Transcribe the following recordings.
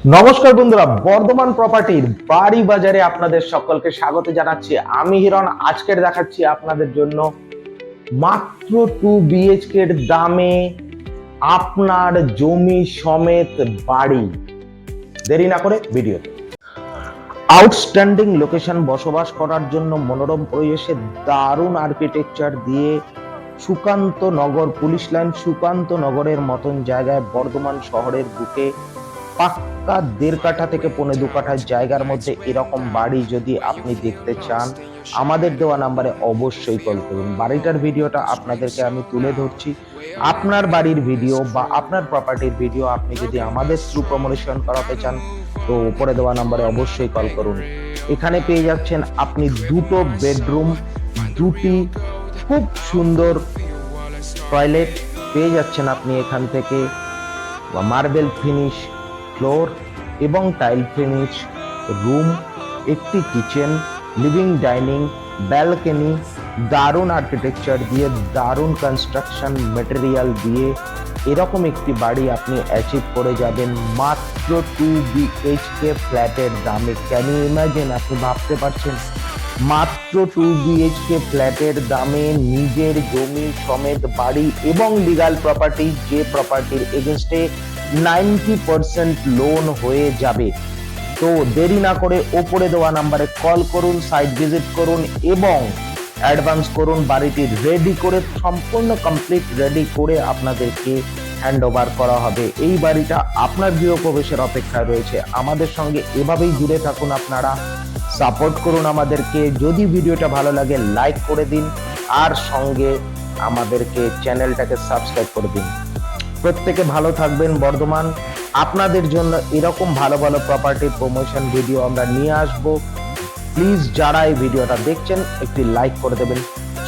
নমস্কার বন্ধুরা, বর্ধমান প্রপার্টির বাড়ি বাজারে আপনাদের সকলকে স্বাগত জানাচ্ছি। আমি হিরণ। আজকের দেখাচ্ছি আপনাদের জন্য মাত্র 2 BHK এর দামে আপনার জমি সমেত বাড়ি। দেরি না করে ভিডিও। আউটস্ট্যান্ডিং লোকেশন, বসবাস করার জন্য মনোরম পরিবেশে দারুণ আর্কিটেকচার দিয়ে সুকান্ত নগর, পুলিশ লাইন সুকান্ত নগরের মতন জায়গায় বর্ধমান শহরের বুকে পাক্কা 1.5 কাঠা থেকে 1.25 কাঠা জায়গার মধ্যে এরকম বাড়ি যদি আপনি দেখতে চান, আমাদের দেওয়া নাম্বারে অবশ্যই কল করুন। বাড়িটার ভিডিওটা আপনাদেরকে আমি তুলে ধরছি। আপনার বাড়ির ভিডিও বা আপনার প্রপার্টির ভিডিও আপনি যদি আমাদের থ্রু প্রমোশন করাতে চান, তো উপরে দেওয়া নাম্বারে অবশ্যই কল করুন। এখানে পেয়ে যাচ্ছেন আপনি 2টো বেডরুম, 2টি খুব সুন্দর টয়লেট পেয়ে যাচ্ছেন আপনি এখান থেকে, মার্বেল ফিনিশ ফ্লোর এবং টাইল ফিনিশ রুম, একটি কিচেন, লিভিং ডাইনিং, ব্যালকনি, দারুণ আর্কিটেকচার দিয়ে, দারুণ কনস্ট্রাকশন মেটেরিয়াল দিয়ে এরকম একটি বাড়ি আপনি অ্যাচিভ করে যাবেন মাত্র 2 BHK ফ্ল্যাটের দামে। Can you imagine? আপনি ভাবতে পারছেন মাত্র 2 BHK ফ্ল্যাটের দামে নিজের জমি সমেত বাড়ি এবং লিগাল প্রপার্টি, যে প্রপার্টির এগেনস্টে 90% লোন হয়ে যাবে। তো দেরি না করে ওপরে দেওয়া নাম্বারে কল করুন, সাইট ভিজিট করুন এবং অ্যাডভান্স করুন। বাড়িটি রেডি করে, সম্পূর্ণ কমপ্লিট রেডি করে আপনাদেরকে হ্যান্ড ওভার করা হবে। এই বাড়িটা আপনার গৃহপ্রবেশের অপেক্ষায় রয়েছে। আমাদের সঙ্গে এভাবেই জুড়ে থাকুন, আপনারা সাপোর্ট করুন আমাদেরকে। যদি ভিডিওটা ভালো লাগে লাইক করে দিন, আর সঙ্গে আমাদেরকে চ্যানেলটাকে সাবস্ক্রাইব করে দিন। প্রত্যেকে ভালো থাকবেন। বর্ধমান আপনাদের জন্য এরকম ভালো ভালো প্রপার্টি প্রমোশন ভিডিও আমরা নিয়ে আসব। প্লিজ যারা এই ভিডিওটা দেখছেন একটি লাইক করে দেবেন।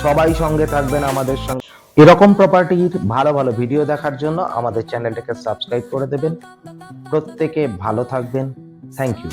সবাই সঙ্গে থাকবেন আমাদের সঙ্গে। এরকম প্রপার্টির ভালো ভালো ভিডিও দেখার জন্য আমাদের চ্যানেলটাকে সাবস্ক্রাইব করে দেবেন। প্রত্যেকে ভালো থাকবেন। Thank you.